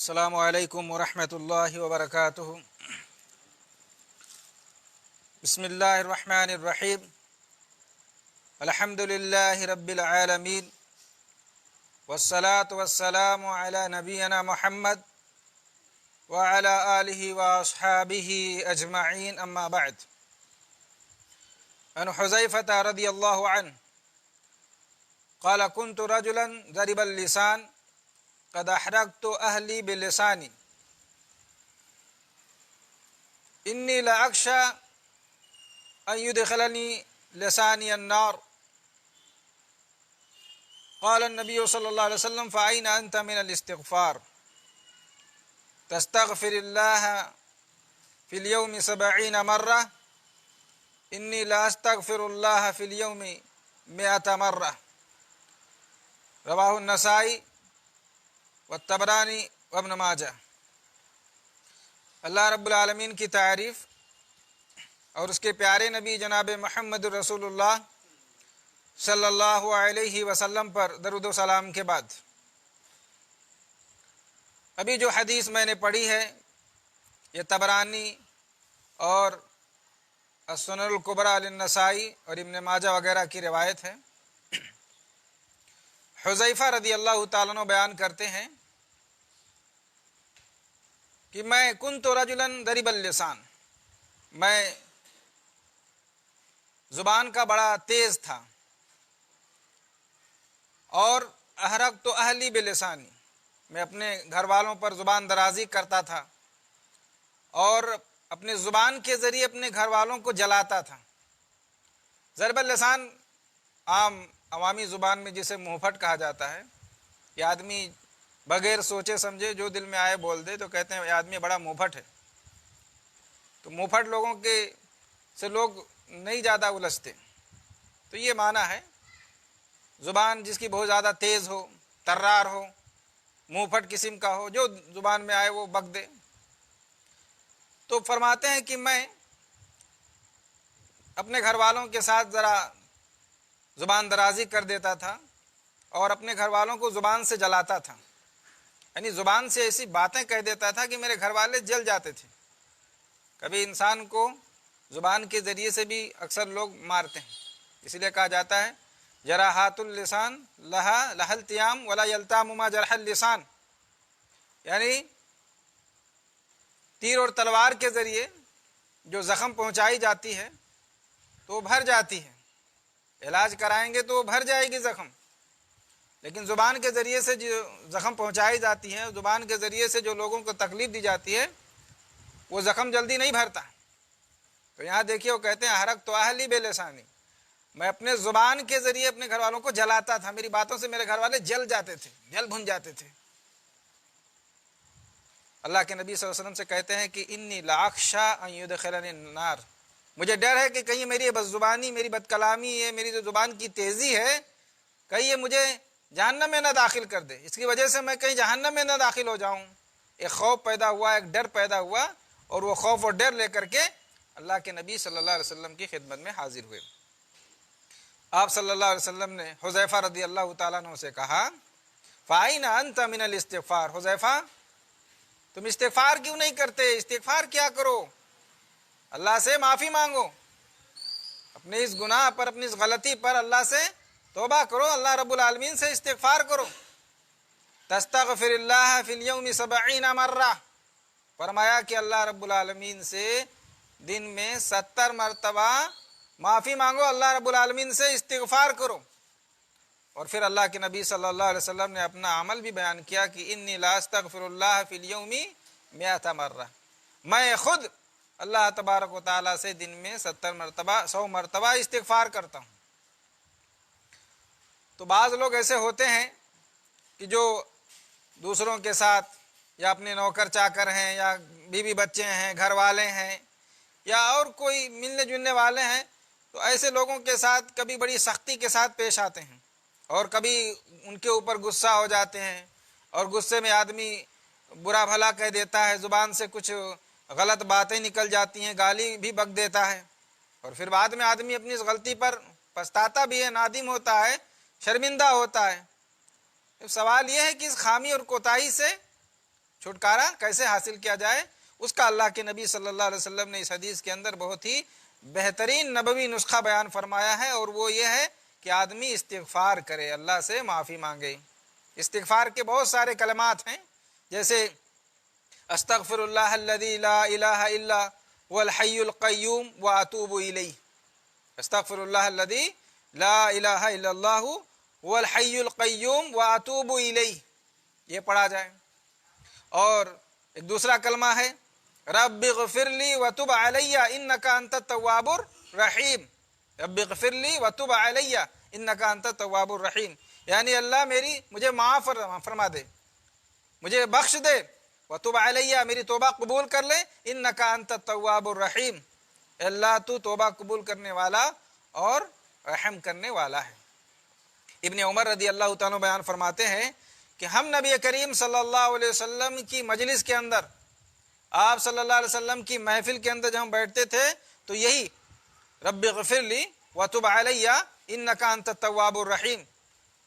السلام علیکم ورحمۃ اللہ وبرکاتہ۔ بسم اللہ الرحمن الرحیم۔ الحمد للہ رب العالمین، والصلاة والسلام علی نبینا محمد وعلی آلہ واصحابہ اجمعین، اما بعد۔ عن حذیفہ رضی اللہ عنہ قال كنت رجلا ضرب اللسان قد احرقت اہلی بلسانی انی لاخشى ان يدخلني لسانی النار۔ قال النبی صلی اللہ علیہ وسلم فأين أنت من الاستغفار؟ تستغفر الله في اليوم 70 مرة انی لا استغفر الله في اليوم 100 مرة۔ رواہ النسائی والطبرانی وابن ماجہ۔ اللہ رب العالمین کی تعریف اور اس کے پیارے نبی جناب محمد رسول اللہ صلی اللہ علیہ وسلم پر درود و سلام کے بعد، ابھی جو حدیث میں نے پڑھی ہے یہ طبرانی اور السنن الکبریٰ للنسائی اور ابن ماجہ وغیرہ کی روایت ہے۔ حذیفہ رضی اللہ تعالیٰ عنہ بیان کرتے ہیں کہ میں کنت رجلا ضریب اللسان، میں زبان کا بڑا تیز تھا، اور احرقت اہلی بلسانی، میں اپنے گھر والوں پر زبان درازی کرتا تھا اور اپنے زبان کے ذریعے اپنے گھر والوں کو جلاتا تھا۔ ضرب اللسان عام عوامی زبان میں جسے منہ پھٹ کہا جاتا ہے، یہ آدمی بغیر سوچے سمجھے جو دل میں آئے بول دے تو کہتے ہیں یہ آدمی بڑا منہ پھٹ ہے۔ تو منہ پھٹ لوگوں کے سے لوگ نہیں زیادہ الجھتے، تو یہ معنی ہے زبان جس کی بہت زیادہ تیز ہو، ترار ہو، منہ پھٹ قسم کا ہو، جو زبان میں آئے وہ بک دے۔ تو فرماتے ہیں کہ میں اپنے گھر والوں کے ساتھ ذرا زبان درازی کر دیتا تھا اور اپنے گھر والوں کو زبان سے جلاتا تھا، یعنی زبان سے ایسی باتیں کہہ دیتا تھا کہ میرے گھر والے جل جاتے تھے۔ کبھی انسان کو زبان کے ذریعے سے بھی اکثر لوگ مارتے ہیں، اس لیے کہا جاتا ہے جراحات اللسان لہا التیام ولا یلتام ما جرح اللسان، یعنی تیر اور تلوار کے ذریعے جو زخم پہنچائی جاتی ہے تو وہ بھر جاتی ہے، علاج کرائیں گے تو وہ بھر جائے گی زخم، لیکن زبان کے ذریعے سے جو زخم پہنچائی جاتی ہے، زبان کے ذریعے سے جو لوگوں کو تکلیف دی جاتی ہے، وہ زخم جلدی نہیں بھرتا۔ تو یہاں دیکھیے وہ کہتے ہیں احرقت اہلی بلسانی، میں اپنے زبان کے ذریعے اپنے گھر والوں کو جلاتا تھا، میری باتوں سے میرے گھر والے جل جاتے تھے، جل بھن جاتے تھے۔ اللہ کے نبی صلی اللہ علیہ وسلم سے کہتے ہیں کہ انی لاخشی ان یدخلنی النار، مجھے ڈر ہے کہ کہیں میری یہ بد زبانی، میری بد کلامی، یہ میری جو زبان کی تیزی ہے، کہیں یہ مجھے جہنم میں نہ داخل کر دے، اس کی وجہ سے میں کہیں جہنم میں نہ داخل ہو جاؤں۔ ایک خوف پیدا ہوا، ایک ڈر پیدا ہوا، اور وہ خوف اور ڈر لے کر کے اللہ کے نبی صلی اللہ علیہ وسلم کی خدمت میں حاضر ہوئے۔ آپ صلی اللہ علیہ وسلم نے حذیفہ رضی اللہ تعالیٰ عنہ سے کہا فَأَيْنَ أَنْتَ مِنَ الاستغفار، حذیفہ تم استغفار کیوں نہیں کرتے؟ استغفار کیا کرو، اللہ سے معافی مانگو، اپنے اس گناہ پر، اپنی اس غلطی پر اللہ سے توبہ کرو، اللہ رب العالمین سے استغفار کرو۔ تستغفر اللہ فی الیوم 70 مرہ، فرمایا کہ اللہ رب العالمین سے دن میں 70 مرتبہ معافی مانگو، اللہ رب العالمین سے استغفار کرو۔ اور پھر اللہ کے نبی صلی اللہ علیہ وسلم نے اپنا عمل بھی بیان کیا کہ انی لا استغفر اللہ فی الیوم 100 مرہ، میں خود اللہ تبارک و تعالیٰ سے دن میں 70 مرتبہ 100 مرتبہ استغفار کرتا ہوں۔ تو بعض لوگ ایسے ہوتے ہیں کہ جو دوسروں کے ساتھ یا اپنے نوکر چاکر ہیں یا بیوی بچے ہیں، گھر والے ہیں، یا اور کوئی ملنے جلنے والے ہیں، تو ایسے لوگوں کے ساتھ کبھی بڑی سختی کے ساتھ پیش آتے ہیں اور کبھی ان کے اوپر غصہ ہو جاتے ہیں، اور غصے میں آدمی برا بھلا کہہ دیتا ہے، زبان سے کچھ غلط باتیں نکل جاتی ہیں، گالی بھی بک دیتا ہے، اور پھر بعد میں آدمی اپنی اس غلطی پر پچھتاتا بھی ہے، نادم ہوتا ہے، شرمندہ ہوتا ہے۔ اب سوال یہ ہے کہ اس خامی اور کوتاہی سے چھٹکارا کیسے حاصل کیا جائے، اس کا اللہ کے نبی صلی اللہ علیہ وسلم نے اس حدیث کے اندر بہت ہی بہترین نبوی نسخہ بیان فرمایا ہے، اور وہ یہ ہے کہ آدمی استغفار کرے، اللہ سے معافی مانگے۔ استغفار کے بہت سارے کلمات ہیں، جیسے استغفر اللہ الذی لا الہ الا هو الحی القیوم واتوب الیہ، استغفر اللہ الذی لا الہ الا اللہ هو الحی القیوم واتوب الیہ، یہ پڑھا جائے۔ اور ایک دوسرا کلمہ ہے رب اغفر لی وتب علی انک انت التواب الرحیم، رب اغفر لی وتب علی انک انت التواب الرحیم، یعنی اللہ مجھے معاف فرما دے، مجھے بخش دے، وتب علی میری توبہ قبول کر لے، انک انت التواب الرحیم، اللہ تو توبہ قبول کرنے والا اور رحم کرنے والا ہے۔ ابن عمر رضی اللہ تعالیٰ بیان فرماتے ہیں کہ ہم نبی کریم صلی اللہ علیہ وسلم کی مجلس کے اندر، آپ صلی اللہ علیہ وسلم کی محفل کے اندر جب ہم بیٹھتے تھے تو یہی رب اغفر لی وتب علی انک انت التواب الرحیم،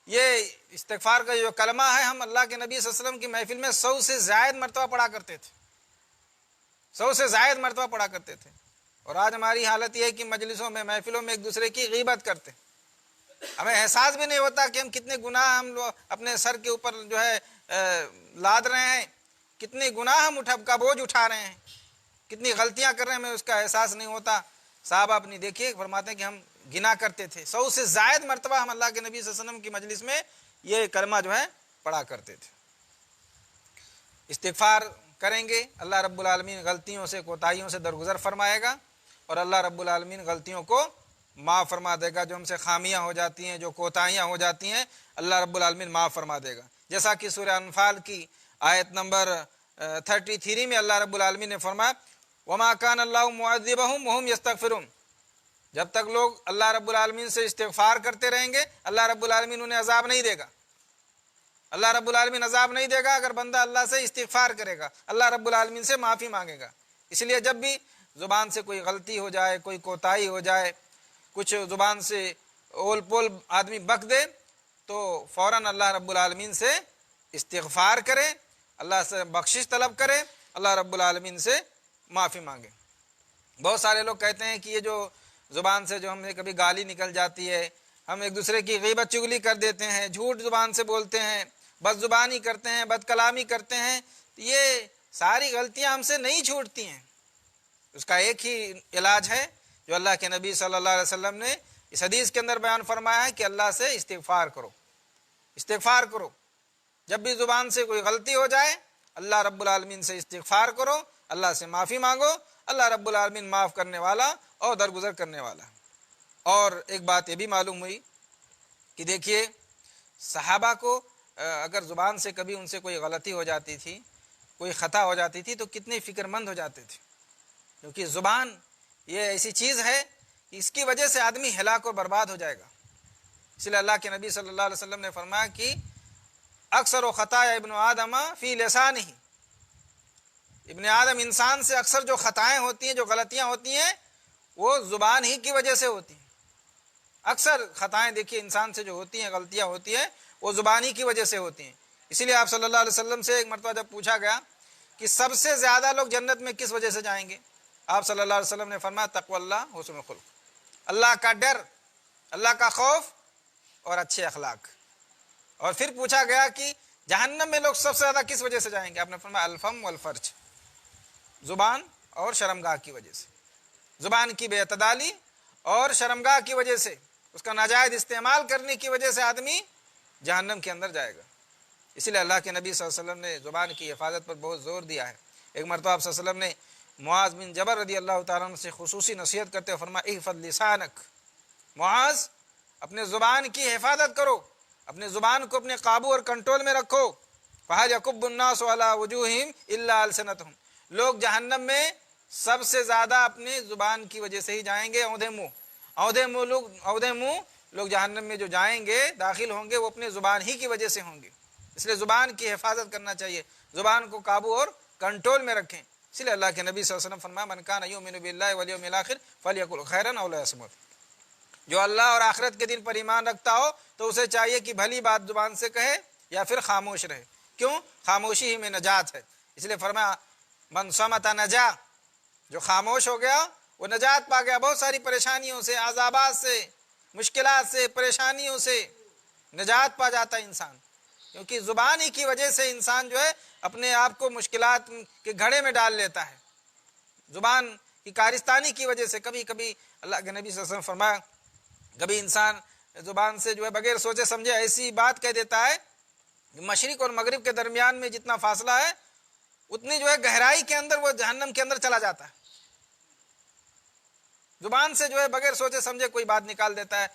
یہ استغفار کا جو کلمہ ہے ہم اللہ کے نبی صلی اللہ علیہ وسلم کی محفل میں 100 سے زائد مرتبہ پڑھا کرتے تھے، 100 سے زائد مرتبہ پڑھا کرتے تھے۔ اور آج ہماری حالت یہ ہے کہ مجلسوں میں محفلوں میں ایک دوسرے کی غیبت کرتے، ہمیں احساس بھی نہیں ہوتا کہ ہم کتنے گناہ ہم لوگ اپنے سر کے اوپر جو ہے لاد رہے ہیں، کتنے گناہ ہم کا بوجھ اٹھا رہے ہیں، کتنی غلطیاں کر رہے ہیں، ہمیں اس کا احساس نہیں ہوتا۔ صحابہ اپنی دیکھیے فرماتے ہیں کہ ہم گنا کرتے تھے، 100 سے زائد مرتبہ ہم اللہ کے نبی صلی اللہ علیہ وسلم کی مجلس میں یہ کلمہ جو ہے پڑھا کرتے تھے۔ استغفار کریں گے، اللہ رب العالمین غلطیوں سے کوتاہیوں سے درگزر فرمائے گا، اور اللہ رب العالمین غلطیوں کو معاف فرما دے گا، جو ہم سے خامیاں ہو جاتی ہیں، جو کوتاہیاں ہو جاتی ہیں، اللہ رب العالمین معاف فرما دے گا۔ جیسا کہ سورہ انفال کی آیت نمبر 33 میں اللہ رب العالمین نے فرمایا وما کان اللہ معذبہم وہم یستغفرون، جب تک لوگ اللہ رب العالمین سے استغفار کرتے رہیں گے اللہ رب العالمین انہیں عذاب نہیں دے گا، اللہ رب العالمین عذاب نہیں دے گا اگر بندہ اللہ سے استغفار کرے گا، اللہ رب العالمین سے معافی مانگے گا۔ اس لیے جب بھی زبان سے کوئی غلطی ہو جائے، کوئی کوتاہی ہو جائے، کچھ زبان سے اول پول آدمی بک دے تو فوراً اللہ رب العالمین سے استغفار کرے، اللہ سے بخشش طلب کرے، اللہ رب العالمین سے معافی مانگے۔ بہت سارے لوگ کہتے ہیں کہ یہ جو زبان سے جو ہمیں کبھی گالی نکل جاتی ہے، ہم ایک دوسرے کی غیبت چگلی کر دیتے ہیں، جھوٹ زبان سے بولتے ہیں، بد زبانی کرتے ہیں، بد کلامی کرتے ہیں، یہ ساری غلطیاں ہم سے نہیں چھوٹتی ہیں۔ اس کا ایک ہی علاج ہے جو اللہ کے نبی صلی اللہ علیہ وسلم نے اس حدیث کے اندر بیان فرمایا ہے کہ اللہ سے استغفار کرو، استغفار کرو۔ جب بھی زبان سے کوئی غلطی ہو جائے اللہ رب العالمین سے استغفار کرو، اللہ سے معافی مانگو، اللہ رب العالمین معاف کرنے والا اور درگزر کرنے والا۔ اور ایک بات یہ بھی معلوم ہوئی کہ دیکھیے صحابہ کو اگر زبان سے کبھی ان سے کوئی غلطی ہو جاتی تھی، کوئی خطا ہو جاتی تھی تو کتنے فکر مند ہو جاتے تھے، کیونکہ زبان یہ ایسی چیز ہے کہ اس کی وجہ سے آدمی ہلاک و برباد ہو جائے گا۔ اس لیے اللہ کے نبی صلی اللہ علیہ وسلم نے فرمایا کہ اکثر و خطایا ابن آدم فی لسانہ، ابن آدم انسان سے اکثر جو خطائیں ہوتی ہیں، جو غلطیاں ہوتی ہیں وہ زبان ہی کی وجہ سے ہوتی ہیں۔ اکثر خطائیں دیکھیے انسان سے جو ہوتی ہیں، غلطیاں ہوتی ہیں، وہ زبان ہی کی وجہ سے ہوتی ہیں۔ اسی لیے آپ صلی اللہ علیہ وسلم سے ایک مرتبہ جب پوچھا گیا کہ سب سے زیادہ لوگ جنت میں کس وجہ سے جائیں گے، آپ صلی اللہ علیہ وسلم نے فرمایا تقوی اللہ حسن الخلق، اللہ کا ڈر، اللہ کا خوف اور اچھے اخلاق۔ اور پھر پوچھا گیا کہ جہنم میں لوگ سب سے زیادہ کس وجہ سے جائیں گے، آپ نے فرمایا الفم والفرج، زبان اور شرمگاہ کی وجہ سے، زبان کی بے اعتدالی اور شرمگاہ کی وجہ سے، اس کا ناجائز استعمال کرنے کی وجہ سے آدمی جہنم کے اندر جائے گا۔ اسی لیے اللہ کے نبی صلی اللہ علیہ وسلم نے زبان کی حفاظت پر بہت زور دیا ہے۔ ایک مرتبہ آپ صلی اللہ علیہ وسلم نے معاذ بن جبل رضی اللہ تعالیٰ عنہ سے خصوصی نصیحت کرتے ہوئے فرمایا احفظ لسانک، معاذ اپنے زبان کی حفاظت کرو، اپنے زبان کو اپنے قابو اور کنٹرول میں رکھو۔ فَهَلْ يَكُبُّ النَّاسُ عَلَىٰ وُجُوهِهِمْ إِلَّا أَلْسِنَتَهُمْ، لوگ جہنم میں سب سے زیادہ اپنی زبان کی وجہ سے ہی جائیں گے، اودھے منہ لوگ جہنم میں جو جائیں گے، داخل ہوں گے، وہ اپنے زبان ہی کی وجہ سے ہوں گے۔ اس لیے زبان کی حفاظت کرنا چاہیے، زبان کو قابو اور کنٹرول میں رکھیں۔ اس لیے اللہ کے نبی صلی اللہ علیہ وسلم فرمایا من کان یؤمن باللہ والیوم الاخر فلیقل خیرا او لیصمت، جو اللہ اور آخرت کے دن پر ایمان رکھتا ہو تو اسے چاہیے کہ بھلی بات زبان سے کہے یا پھر خاموش رہے۔ کیوں؟ خاموشی ہی میں نجات ہے۔ اس لیے فرمایا من صمت نجا، جو خاموش ہو گیا وہ نجات پا گیا، بہت ساری پریشانیوں سے، عذابات سے، مشکلات سے، پریشانیوں سے نجات پا جاتا ہے انسان، کیونکہ زبان ہی کی وجہ سے انسان جو ہے اپنے آپ کو مشکلات کے گھڑے میں ڈال لیتا ہے۔ زبان کی کارستانی کی وجہ سے کبھی کبھی اللہ کے نبی صلی اللہ علیہ وسلم فرمایا کبھی انسان زبان سے جو ہے بغیر سوچے سمجھے ایسی بات کہہ دیتا ہے کہ مشرق اور مغرب کے درمیان میں جتنا فاصلہ ہے اتنی جو ہے گہرائی کے اندر وہ جہنم کے اندر چلا جاتا ہے۔ زبان سے جو ہے بغیر سوچے سمجھے کوئی بات نکال دیتا ہے،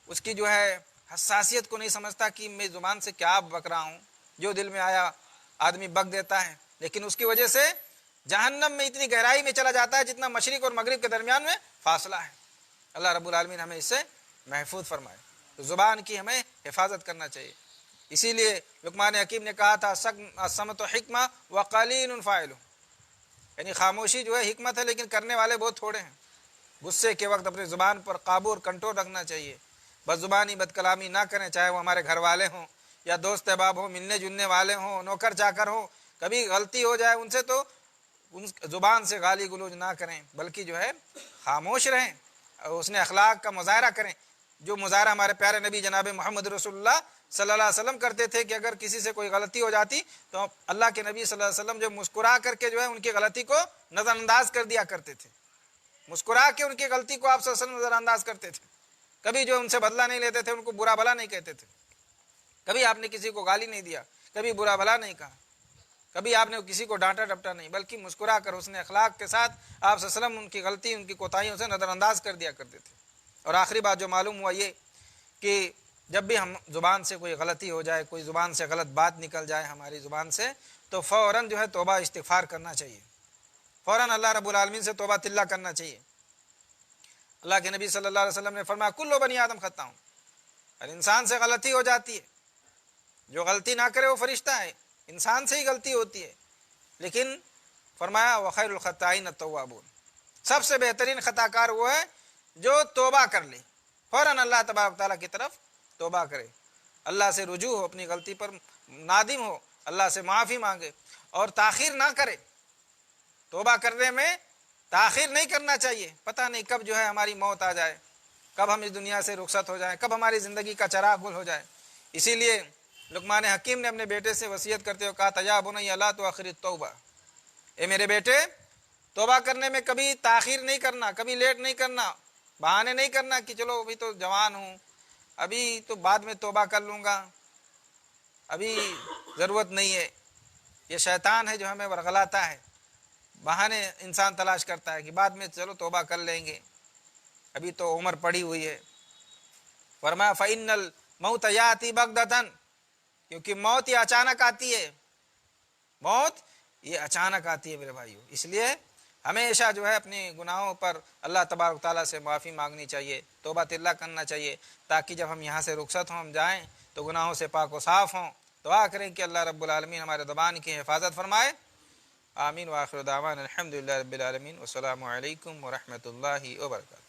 اس کی جو ہے حساسیت کو نہیں سمجھتا کہ میں زبان سے کیا بک رہا ہوں، جو دل میں آیا آدمی بک دیتا ہے، لیکن اس کی وجہ سے جہنم میں اتنی گہرائی میں چلا جاتا ہے جتنا مشرق اور مغرب کے درمیان میں فاصلہ ہے۔ اللہ رب العالمین ہمیں اس سے محفوظ فرمائے، تو زبان کی ہمیں حفاظت کرنا چاہیے۔ اسی لیے لقمان حکیم نے کہا تھا الصمت حکمہ وقلیل فاعل، یعنی خاموشی جو ہے حکمت ہے لیکن کرنے والے بہت تھوڑے ہیں۔ غصے کے وقت اپنی زبان پر قابو اور کنٹرول رکھنا چاہیے، بد زبانی بد کلامی نہ کریں، چاہے وہ ہمارے گھر والے ہوں یا دوست احباب ہوں، ملنے جلنے والے ہوں، نوکر چاکر ہوں، کبھی غلطی ہو جائے ان سے تو ان زبان سے گالی گلوچ نہ کریں، بلکہ جو ہے خاموش رہیں اور اس نے اخلاق کا مظاہرہ کریں، جو مظاہرہ ہمارے پیارے نبی جناب محمد رسول اللہ صلی اللہ علیہ وسلم کرتے تھے کہ اگر کسی سے کوئی غلطی ہو جاتی تو اللہ کے نبی صلی اللہ علیہ وسلم جو مسکرا کر کے جو ہے ان کی غلطی کو نظر انداز کر دیا کرتے تھے، مسکرا کے ان کی غلطی کو آپ صلی اللہ علیہ وسلم نظر انداز کرتے تھے، کبھی جو ان سے بدلہ نہیں لیتے تھے، ان کو برا بھلا نہیں کہتے تھے، کبھی آپ نے کسی کو گالی نہیں دیا، کبھی برا بھلا نہیں کہا، کبھی آپ نے کسی کو ڈانٹا ڈپٹا نہیں، بلکہ مسکرا کر حسن اخلاق کے ساتھ آپ صلی اللہ علیہ وسلم ان کی غلطی ان کی کوتاہیوں سے نظر انداز کر دیا کرتے تھے۔ اور آخری بات جو معلوم ہوا یہ کہ جب بھی ہم زبان سے کوئی غلطی ہو جائے، کوئی زبان سے غلط بات نکل جائے ہماری زبان سے، تو فوراً جو ہے توبہ استغفار کرنا چاہیے، فوراً اللہ رب العالمین سے توبہ طلہ کرنا چاہیے۔ اللہ کے نبی صلی اللہ علیہ وسلم نے فرمایا کل بنی آدم خطا ہوں، اور انسان سے غلطی ہو جاتی ہے، جو غلطی نہ کرے وہ فرشتہ ہے، انسان سے ہی غلطی ہوتی ہے، لیکن فرمایا وخیر الخطائین التوابون، سب سے بہترین خطا کار وہ ہے جو توبہ کر لے، فوراً اللہ تبارک تعالیٰ کی طرف توبہ کرے، اللہ سے رجوع ہو، اپنی غلطی پر نادم ہو، اللہ سے معافی مانگے اور تاخیر نہ کرے۔ توبہ کرنے میں تاخیر نہیں کرنا چاہیے، پتہ نہیں کب جو ہے ہماری موت آ جائے، کب ہم اس دنیا سے رخصت ہو جائیں، کب ہماری زندگی کا چراغ گل ہو جائے۔ اسی لیے لقمان حکیم نے اپنے بیٹے سے وصیت کرتے ہوئے کہا یا بنی لا تؤخر التوبہ، اے میرے بیٹے توبہ کرنے میں کبھی تاخیر نہیں کرنا، کبھی لیٹ نہیں کرنا، بہانے نہیں کرنا کہ چلو ابھی تو جوان ہوں، ابھی تو بعد میں توبہ کر لوں گا، ابھی ضرورت نہیں ہے۔ یہ شیطان ہے جو ہمیں ورغلاتا ہے، بہانے انسان تلاش کرتا ہے کہ بعد میں چلو توبہ کر لیں گے، ابھی تو عمر پڑی ہوئی ہے۔ فرمایا فإن الموت یاتی بغتۃ، کیونکہ موت یہ اچانک آتی ہے، موت یہ اچانک آتی ہے میرے بھائیو، اس لیے ہمیشہ جو ہے اپنے گناہوں پر اللہ تبارک تعالیٰ سے معافی مانگنی چاہیے، توبہ طلہ کرنا چاہیے، تاکہ جب ہم یہاں سے رخصت ہوں، ہم جائیں تو گناہوں سے پاک و صاف ہوں۔ دعا کریں کہ اللہ رب العالمین ہمارے زبان کی حفاظت فرمائے۔ آمین وآخر دعوانا الحمدللہ رب العالمین، والسلام علیکم ورحمۃ اللہ وبرکاتہ۔